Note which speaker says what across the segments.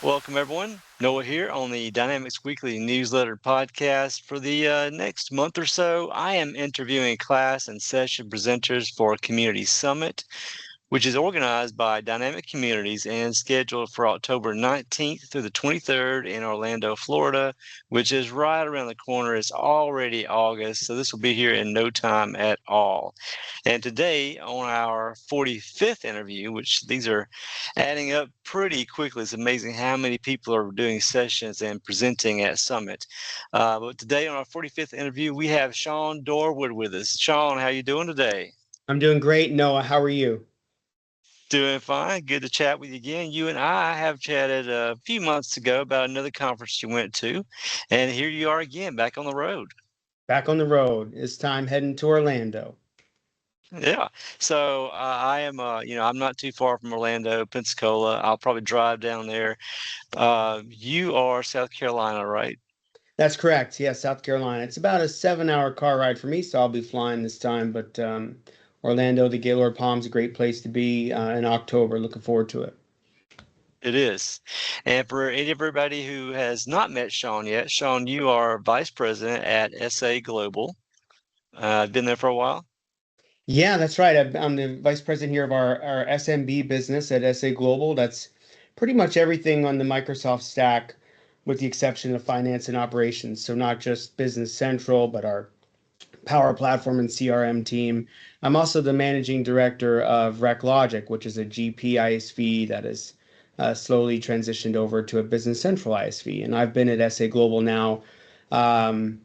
Speaker 1: Welcome, everyone. Noah here on the Dynamics Weekly Newsletter podcast. For the next month or so, I am interviewing class and session presenters for Community Summit, which is organized by Dynamic Communities and scheduled for October 19th through the 23rd in Orlando, Florida, which is right around the corner. It's already August, so this will be here in no time at all. And today, on our 45th interview, which these are adding up pretty quickly, it's amazing how many people are doing sessions and presenting at Summit. But today, on our 45th interview, we have Shawn Dorward with us. Shawn, how you doing today?
Speaker 2: I'm doing great, Noah. How are you?
Speaker 1: Doing fine. Good to chat with you again. You and I have chatted a few months ago about another conference you went to, and here you are again, back on the road.
Speaker 2: Back on the road. It's time heading to Orlando.
Speaker 1: Yeah. So I am, I'm not too far from Orlando, Pensacola. I'll probably drive down there. You are South Carolina, right?
Speaker 2: That's correct. Yeah, South Carolina. It's about a 7-hour car ride for me, so I'll be flying this time. But Orlando, the Gaylord Palms, a great place to be in October. Looking forward to it.
Speaker 1: It is. And for everybody who has not met Shawn yet, Shawn, you are Vice President at SA Global. Been there for a while?
Speaker 2: Yeah, that's right. I'm the vice president here of our SMB business at SA Global. That's pretty much everything on the Microsoft stack, with the exception of finance and operations. So not just Business Central, but our Power Platform and CRM team. I'm also the managing director of RecLogic, which is a GP ISV that is slowly transitioned over to a Business Central ISV. And I've been at SA Global now. Um,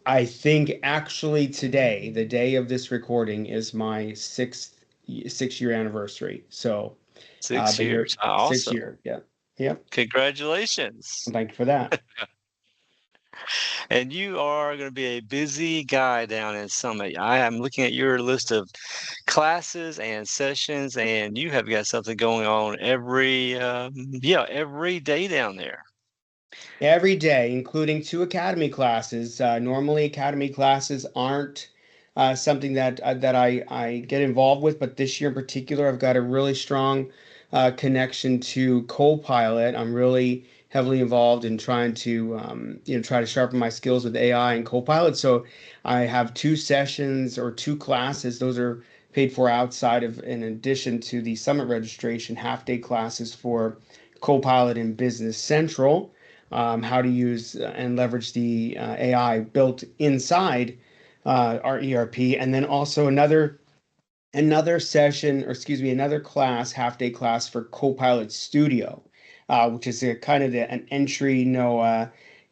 Speaker 2: I think actually today, the day of this recording, is my six-year anniversary. So,
Speaker 1: 6 years.
Speaker 2: been here six
Speaker 1: Awesome.
Speaker 2: year, yeah, yep.
Speaker 1: Congratulations.
Speaker 2: Thank you for that.
Speaker 1: And you are going to be a busy guy down in Summit. I am looking at your list of classes and sessions, and you have got something going on every day down there.
Speaker 2: Every day, including 2 academy classes. Normally, academy classes aren't something that I get involved with, but this year in particular, I've got a really strong connection to Copilot. I'm really heavily involved in trying to try to sharpen my skills with AI and Copilot. So I have 2 sessions or 2 classes. Those are paid for outside of, in addition to the summit registration, half-day classes for Copilot in Business Central, how to use and leverage the AI built inside our ERP, and then also another session, or excuse me, another class, half-day class for Copilot Studio, which is a kind of an entry,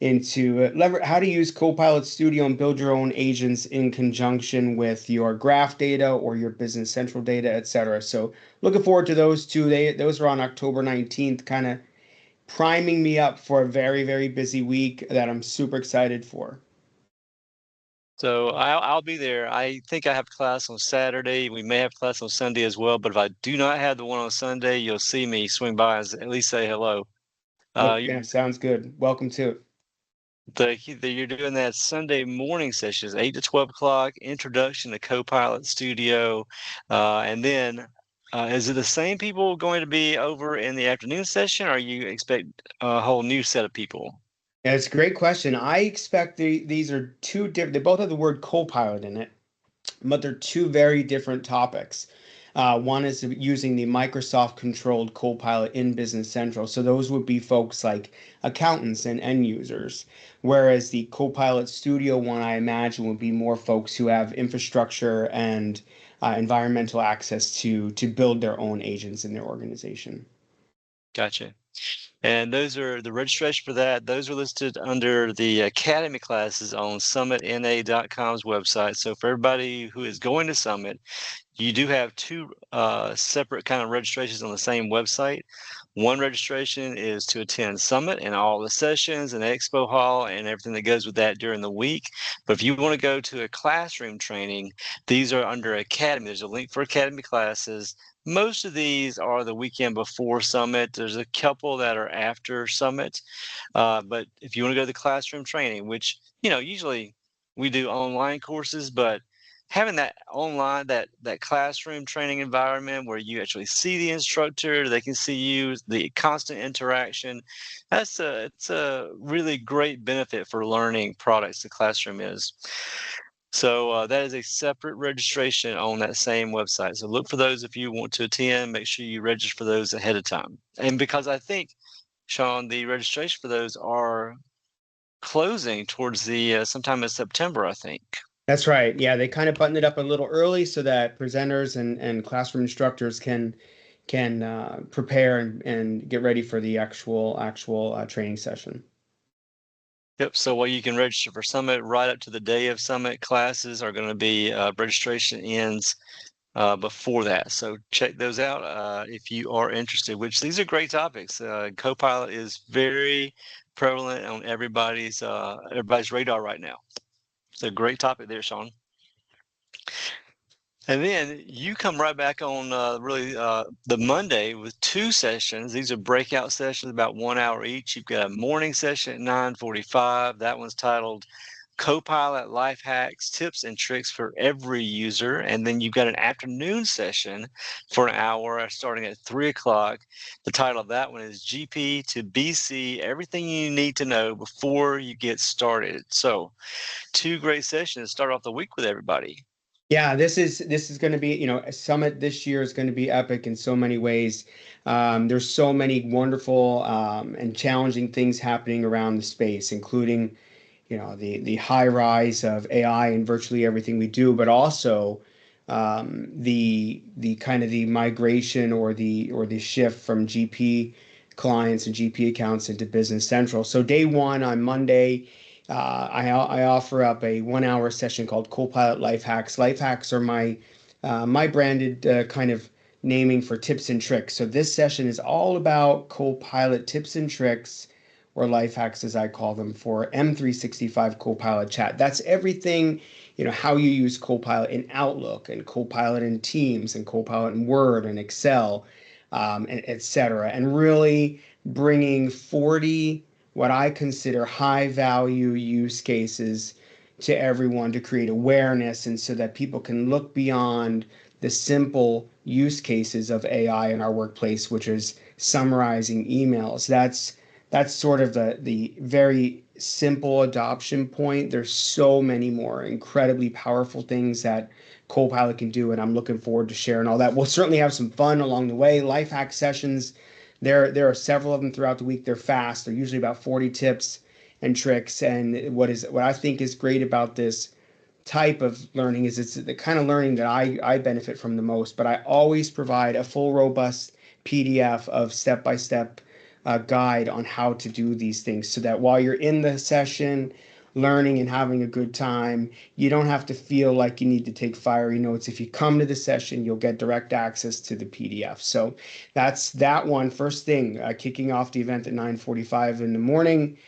Speaker 2: into how to use Copilot Studio and build your own agents in conjunction with your graph data or your Business Central data, etc. So looking forward to those two. Those are on October 19th, kind of priming me up for a very, very busy week that I'm super excited for.
Speaker 1: So I'll be there. I think I have class on Saturday. We may have class on Sunday as well, but if I do not have the one on Sunday, you'll see me swing by and at least say hello.
Speaker 2: Okay, sounds good. Welcome to it.
Speaker 1: You're doing that Sunday morning sessions, 8 to 12 o'clock, introduction to Copilot Studio. And then is it the same people going to be over in the afternoon session, or you expect a whole new set of people?
Speaker 2: Yeah, it's a great question. I expect these are two different, they both have the word Copilot in it, but they're two very different topics. One is using the Microsoft controlled Copilot in Business Central. So those would be folks like accountants and end users. Whereas the Copilot Studio one, I imagine, would be more folks who have infrastructure and environmental access to build their own agents in their organization.
Speaker 1: Gotcha. And those are the registration for that. Those are listed under the Academy classes on SummitNA.com's website. So for everybody who is going to Summit, you do have two separate kind of registrations on the same website. One registration is to attend Summit and all the sessions and expo hall and everything that goes with that during the week. But if you want to go to a classroom training, these are under Academy. There's a link for Academy classes. Most of these are the weekend before Summit. There's a couple that are after Summit. But if you want to go to the classroom training, which, usually we do online courses, but having that online, that classroom training environment where you actually see the instructor, they can see you, the constant interaction, it's a really great benefit for learning products the classroom is. So that is a separate registration on that same website. So look for those if you want to attend. Make sure you register for those ahead of time. And because I think, Shawn, the registration for those are closing towards the sometime in September, I think.
Speaker 2: That's right. Yeah, they kind of buttoned it up a little early so that presenters and classroom instructors can prepare and get ready for the actual training session.
Speaker 1: Yep. So while you can register for Summit right up to the day of Summit, classes are going to be registration ends before that. So check those out if you are interested, which these are great topics. Copilot is very prevalent on everybody's radar right now. It's a great topic there, Shawn. And then you come right back on the Monday with 2 sessions. These are breakout sessions, about 1 hour each. You've got a morning session at 9:45. That one's titled Copilot Life Hacks, Tips and Tricks for Every User. And then you've got an afternoon session for an hour starting at 3 o'clock. The title of that one is GP to BC, Everything You Need to Know Before You Get Started. So 2 great sessions to start off the week with everybody.
Speaker 2: Yeah, this is going to be, a Summit this year is going to be epic in so many ways. There's so many wonderful and challenging things happening around the space, including, the high rise of AI in virtually everything we do, but also the kind of the migration or the shift from GP clients and GP accounts into Business Central. So day one on Monday, I offer up a 1 hour session called Copilot Life Hacks. Life Hacks are my branded kind of naming for tips and tricks. So this session is all about Copilot tips and tricks, or life hacks as I call them, for M365 Copilot chat. That's everything, how you use Copilot in Outlook and Copilot in Teams and Copilot in Word and Excel, et cetera. And really bringing 40 what I consider high value use cases to everyone to create awareness, and so that people can look beyond the simple use cases of AI in our workplace, which is summarizing emails. That's sort of the very simple adoption point. There's so many more incredibly powerful things that Copilot can do, and I'm looking forward to sharing all that. We'll certainly have some fun along the way. Life hack sessions, there are several of them throughout the week. They're fast. They're usually about 40 tips and tricks. And what I think is great about this type of learning is it's the kind of learning that I benefit from the most. But I always provide a full, robust PDF of step-by-step guide on how to do these things, so that while you're in the session learning and having a good time, you don't have to feel like you need to take fiery notes. If you come to the session, you'll get direct access to the PDF. So that's that one. First thing, kicking off the event at 9:45 in the morning.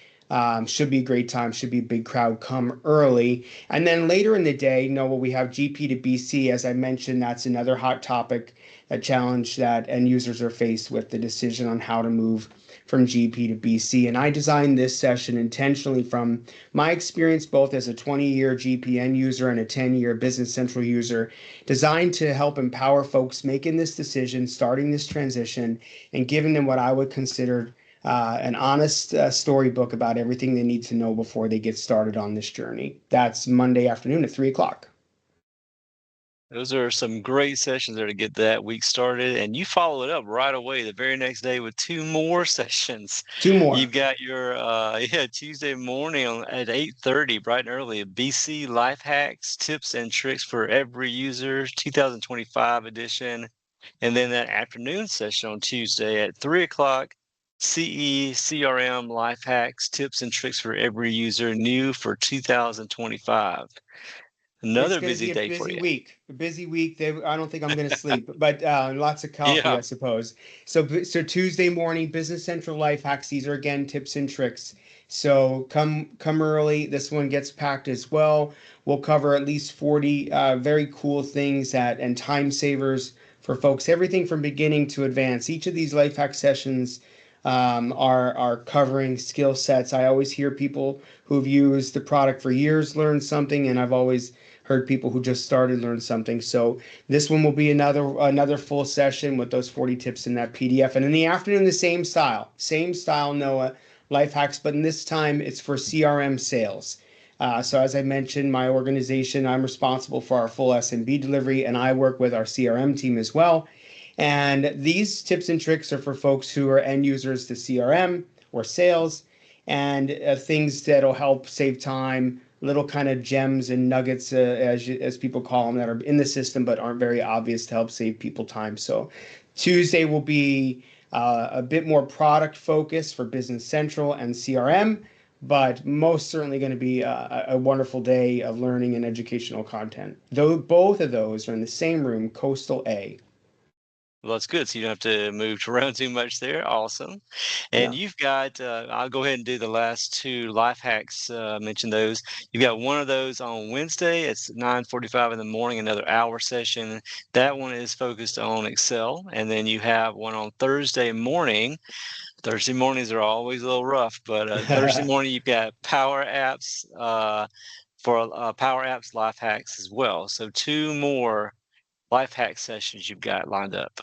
Speaker 2: Should be a great time, should be a big crowd. Come early. And then later in the day, we have GP to BC. As I mentioned, that's another hot topic, a challenge that end users are faced with, the decision on how to move from GP to BC. And I designed this session intentionally from my experience, both as a 20-year GP end user and a 10-year Business Central user, designed to help empower folks making this decision, starting this transition, and giving them what I would consider an honest storybook about everything they need to know before they get started on this journey. That's Monday afternoon at 3 o'clock.
Speaker 1: Those are some great sessions there to get that week started. And you follow it up right away the very next day with 2 more sessions.
Speaker 2: 2 more.
Speaker 1: You've got your Tuesday morning at 8:30, bright and early, BC Life Hacks, Tips and Tricks for Every User, 2025 edition. And then that afternoon session on Tuesday at 3 o'clock, CE CRM Life Hacks, Tips and Tricks for Every User, new for 2025. Another busy day for you.
Speaker 2: A busy week. I don't think I'm going to sleep, but lots of coffee,
Speaker 1: Yeah.
Speaker 2: I suppose. So Tuesday morning, Business Central Life Hacks. These are, again, tips and tricks. So come early. This one gets packed as well. We'll cover at least 40 very cool things and time savers for folks. Everything from beginning to advanced. Each of these life hack sessions are covering skill sets. I always hear people who've used the product for years learn something, and I've always heard people who just started learn something. So this one will be another full session with those 40 tips in that PDF. And in the afternoon, the same style, Noah, life hacks, but in this time it's for CRM sales. So as I mentioned, my organization, I'm responsible for our full SMB delivery, and I work with our CRM team as well. And these tips and tricks are for folks who are end users to CRM or sales, and things that'll help save time, little kind of gems and nuggets, as people call them, that are in the system but aren't very obvious to help save people time. So Tuesday will be a bit more product focused for Business Central and CRM, but most certainly going to be a wonderful day of learning and educational content. Though both of those are in the same room, Coastal A.
Speaker 1: Well, that's good. So you don't have to move around too much there. Awesome.
Speaker 2: Yeah.
Speaker 1: And you've got, I'll go ahead and do the last two life hacks, mention those. You've got one of those on Wednesday. It's 9:45 in the morning, another hour session. That one is focused on Excel. And then you have one on Thursday morning. Thursday mornings are always a little rough, but Thursday morning you've got Power Apps for Power Apps life hacks as well. So two more life hack sessions you've got lined up.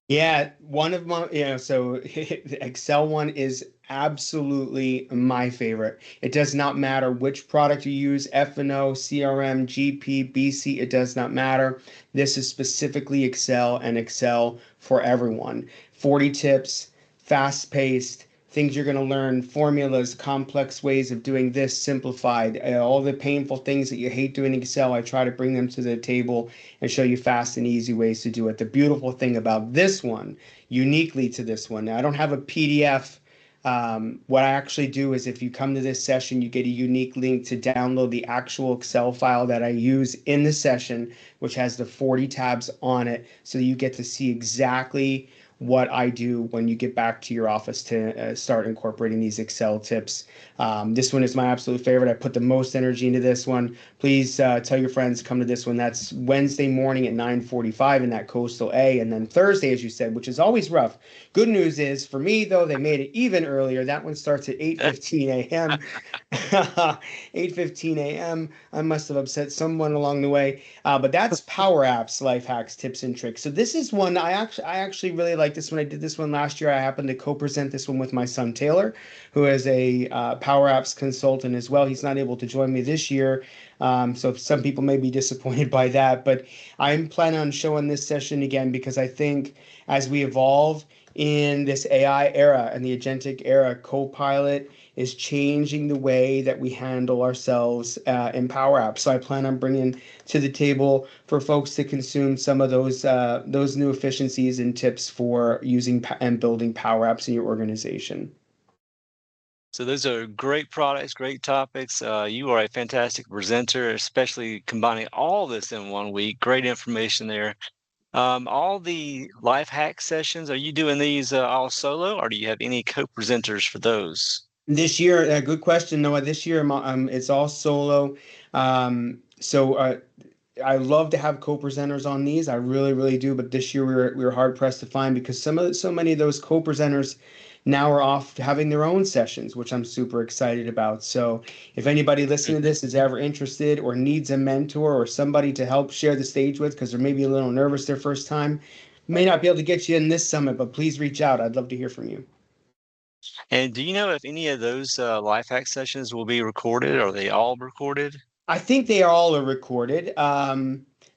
Speaker 2: Yeah, one of my, so the Excel one is absolutely my favorite. It does not matter which product you use, F&O, CRM, GP, BC, it does not matter. This is specifically Excel and Excel for everyone. 40 tips, fast paced, things you're going to learn, formulas, complex ways of doing this, simplified, all the painful things that you hate doing in Excel. I try to bring them to the table and show you fast and easy ways to do it. The beautiful thing about this one, uniquely to this one, now I don't have a PDF. What I actually do is if you come to this session, you get a unique link to download the actual Excel file that I use in the session, which has the 40 tabs on it, so that you get to see exactly what I do when you get back to your office to start incorporating these Excel tips. This one is my absolute favorite. I put the most energy into this one. Please tell your friends, come to this one. That's Wednesday morning at 9:45 in that Coastal A. And then Thursday, as you said, which is always rough. Good news is, for me, though, they made it even earlier. That one starts at 8:15 a.m. 8:15 a.m. I must have upset someone along the way. But that's Power Apps, Life Hacks, Tips and Tricks. So this is one I actually really like this one. I did this one last year. I happened to co-present this one with my son Taylor, who is a Power Apps consultant as well. He's not able to join me this year. So some people may be disappointed by that, but I'm planning on showing this session again because I think as we evolve in this AI era and the agentic era, Copilot is changing the way that we handle ourselves in Power Apps. So I plan on bringing to the table for folks to consume some of those new efficiencies and tips for using and building Power Apps in your organization.
Speaker 1: So those are great products, great topics. You are a fantastic presenter, especially combining all this in one week. Great information there. All the life hack sessions, are you doing these all solo, or do you have any co-presenters for those?
Speaker 2: This year, good question, Noah. This year, it's all solo. So I love to have co-presenters on these. I really, really do. But this year we were hard pressed to find because so many of those co-presenters now are off having their own sessions, which I'm super excited about. So if anybody listening to this is ever interested or needs a mentor or somebody to help share the stage with because they're maybe a little nervous their first time, may not be able to get you in this summit, but please reach out. I'd love to hear from you.
Speaker 1: And do you know if any of those life hack sessions will be recorded? Are they all recorded?
Speaker 2: I think they all are recorded.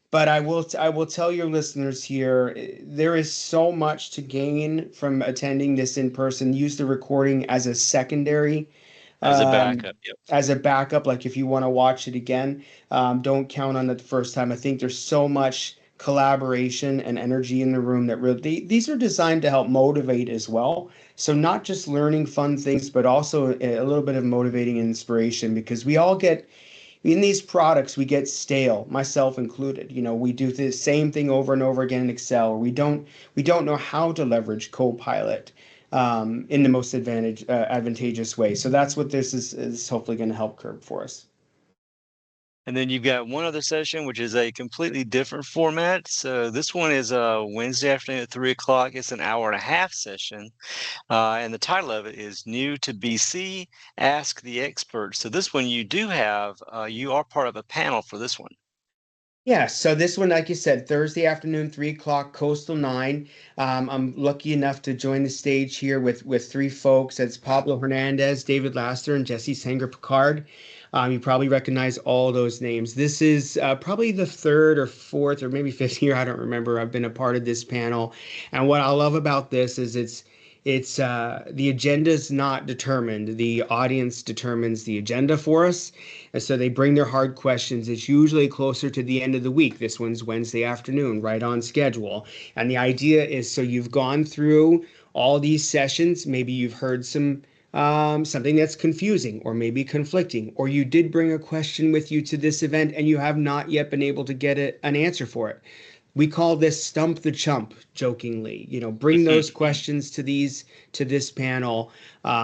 Speaker 2: But I will tell your listeners here, there is so much to gain from attending this in person. Use the recording as a secondary,
Speaker 1: As a
Speaker 2: um,
Speaker 1: backup? Yep.
Speaker 2: as a backup. Like if you want to watch it again, don't count on it the first time. I think there's so much collaboration and energy in the room that really these are designed to help motivate as well. So not just learning fun things, but also a little bit of motivating and inspiration because we all get in these products we get stale, myself included. We do the same thing over and over again in Excel, or we don't know how to leverage Copilot in the most advantageous way. So that's what this is hopefully going to help curb for us.
Speaker 1: And then you've got one other session, which is a completely different format. So this one is Wednesday afternoon at 3 o'clock. It's an hour and a half session. And the title of it is New to BC, Ask the Expert. So this one you do have, you are part of a panel for this one.
Speaker 2: Yeah, so this one, like you said, Thursday afternoon, 3 o'clock, Coastal 9. I'm lucky enough to join the stage here with three folks. It's Pablo Hernandez, David Laster, and Jesse Sanger-Picard. You probably recognize all those names. This is probably the third or fourth or maybe fifth year, I don't remember. I've been a part of this panel. And what I love about this is it's the agenda is not determined. The audience determines the agenda for us. And so they bring their hard questions. It's usually closer to the end of the week. This one's Wednesday afternoon, right on schedule. And the idea is so you've gone through all these sessions. Maybe you've heard something that's confusing or maybe conflicting, or you did bring a question with you to this event and you have not yet been able to get an answer for it. We call this stump the chump, jokingly. Bring those questions to this panel.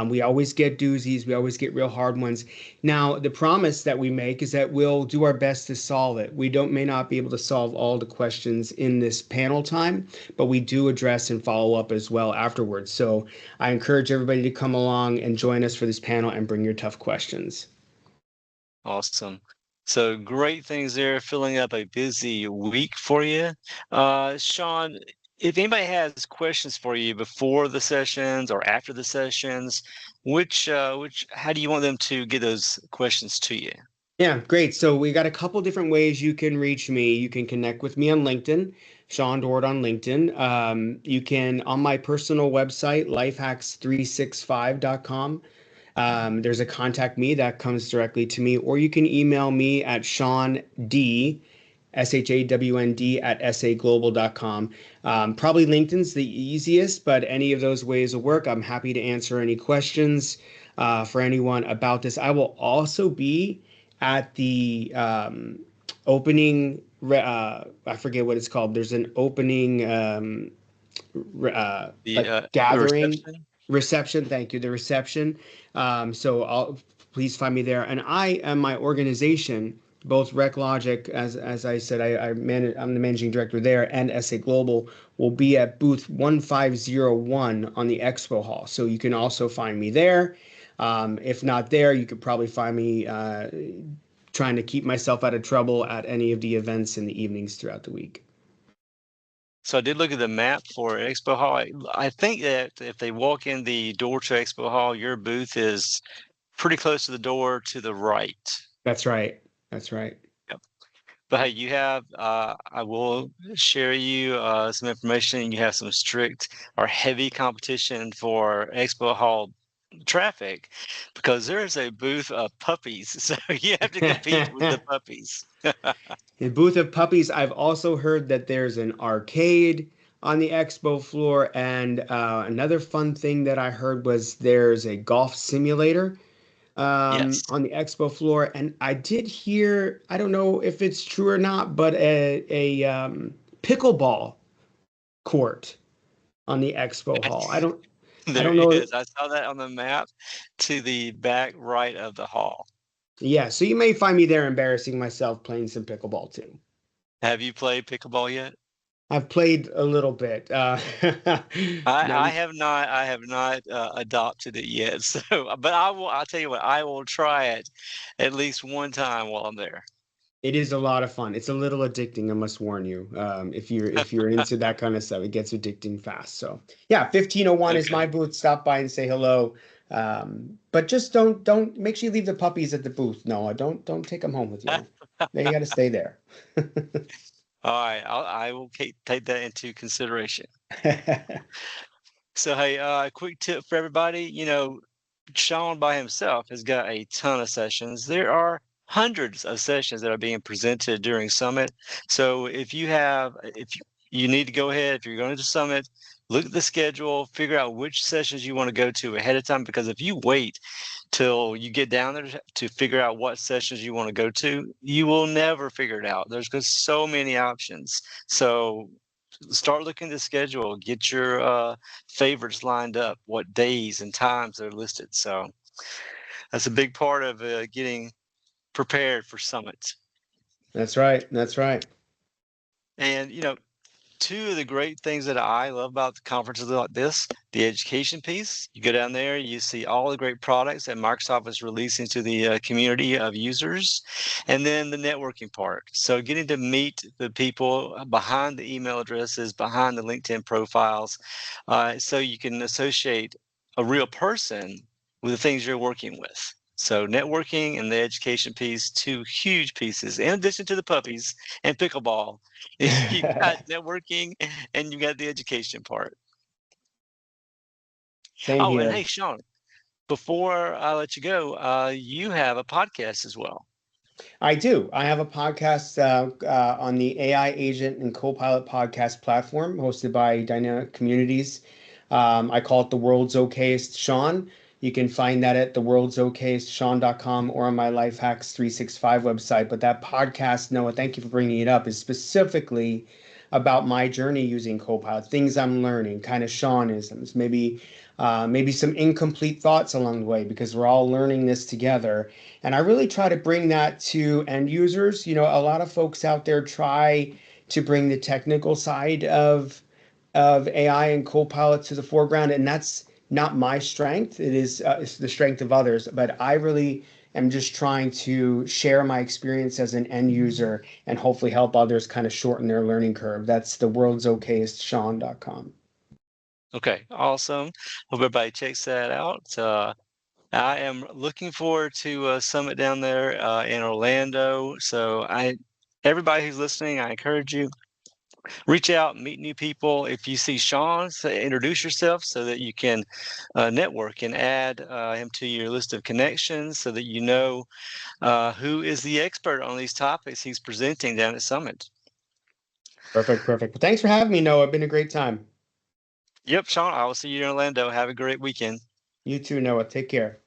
Speaker 2: We always get doozies. We always get real hard ones. Now, the promise that we make is that we'll do our best to solve it. We may not be able to solve all the questions in this panel time, but we do address and follow up as well afterwards. So I encourage everybody to come along and join us for this panel and bring your tough questions.
Speaker 1: Awesome. So great things there, filling up a busy week for you. Shawn, if anybody has questions for you before the sessions or after the sessions, how do you want them to get those questions to you?
Speaker 2: Yeah, great. So we got a couple different ways you can reach me. You can connect with me on LinkedIn, Shawn Dorward on LinkedIn. You can on my personal website, lifehacks365.com. There's a contact me that comes directly to me, or you can email me at ShawnD, SHAWND at saglobal.com. Probably LinkedIn's the easiest, but any of those ways will work. I'm happy to answer any questions for anyone about this. I will also be at the opening, I forget what it's called. There's an opening gathering. Reception, thank you. The reception. So please find me there. And I and my organization, both RecLogic, as I said, I'm the managing director there, and SA Global will be at booth 1501 on the expo hall. So you can also find me there. If not there, you could probably find me trying to keep myself out of trouble at any of the events in the evenings throughout the week.
Speaker 1: So I did look at the map for Expo Hall. I think that if they walk in the door to Expo Hall, your booth is pretty close to the door to the right.
Speaker 2: That's right. That's right.
Speaker 1: Yep. But hey, I will share you some information. You have some strict or heavy competition for Expo Hall traffic because there's a booth of puppies. So you have to compete with the puppies.
Speaker 2: In booth of puppies, I've also heard that there's an arcade on the expo floor, and another fun thing that I heard was there's a golf simulator
Speaker 1: Yes.
Speaker 2: on the expo floor. And I did hear, I don't know if it's true or not, but a pickleball court on the expo hall. I don't
Speaker 1: There
Speaker 2: know.
Speaker 1: is. I saw that on the map to the back right of the hall.
Speaker 2: Yeah, so you may find me there embarrassing myself playing some pickleball too.
Speaker 1: Have you played pickleball yet?
Speaker 2: I've played a little bit.
Speaker 1: I have not. I have not adopted it yet. So, but I will. I'll tell you what. I will try it at least one time while I'm there.
Speaker 2: It is a lot of fun. It's a little addicting, I must warn you. If you're into that kind of stuff, it gets addicting fast. So yeah, 1501 is my booth. Stop by and say hello. But just don't make sure you leave the puppies at the booth. No, don't take them home with you. They got to stay there.
Speaker 1: All right, I will take that into consideration. So hey, a quick tip for everybody. Shawn by himself has got a ton of sessions. There are hundreds of sessions that are being presented during Summit. So if you need to go ahead, if you're going to Summit, look at the schedule, figure out which sessions you want to go to ahead of time. Because if you wait till you get down there to figure out what sessions you want to go to, you will never figure it out. There's just so many options. So start looking at the schedule, get your favorites lined up, what days and times they're listed. So that's a big part of getting prepared for Summit.
Speaker 2: That's right. That's right.
Speaker 1: And two of the great things that I love about the conferences like this, the education piece. You go down there, you see all the great products that Microsoft is releasing to the community of users, and then the networking part. So getting to meet the people behind the email addresses, behind the LinkedIn profiles, so you can associate a real person with the things you're working with. So networking and the education piece, two huge pieces, in addition to the puppies and pickleball. You got networking and you got the education part.
Speaker 2: Same
Speaker 1: Oh, and
Speaker 2: here.
Speaker 1: hey, Shawn, before I let you go, you have a podcast as well.
Speaker 2: I do. I have a podcast on the AI Agent and Copilot podcast platform hosted by Dynamic Communities. I call it The World's Okayest Shawn. You can find that at theworldsokayestshawn.com or on my Lifehacks 365 website. But that podcast, Noah, thank you for bringing it up, is specifically about my journey using Copilot, things I'm learning, kind of Shawnisms, maybe some incomplete thoughts along the way because we're all learning this together. And I really try to bring that to end users. You know, a lot of folks out there try to bring the technical side of AI and Copilot to the foreground, and that's not my strength. It is it's the strength of others. But I really am just trying to share my experience as an end user and hopefully help others kind of shorten their learning curve. That's the world's okayest Shawn.com.
Speaker 1: Okay, awesome. Hope everybody checks that out. I am looking forward to Summit down there in Orlando. So everybody who's listening, I encourage you, reach out, meet new people. If you see Shawn, say, introduce yourself so that you can network and add him to your list of connections so that you know who is the expert on these topics he's presenting down at Summit.
Speaker 2: Perfect, perfect. Well, thanks for having me, Noah. It's been a great time.
Speaker 1: Yep, Shawn, I will see you in Orlando. Have a great weekend.
Speaker 2: You too, Noah. Take care.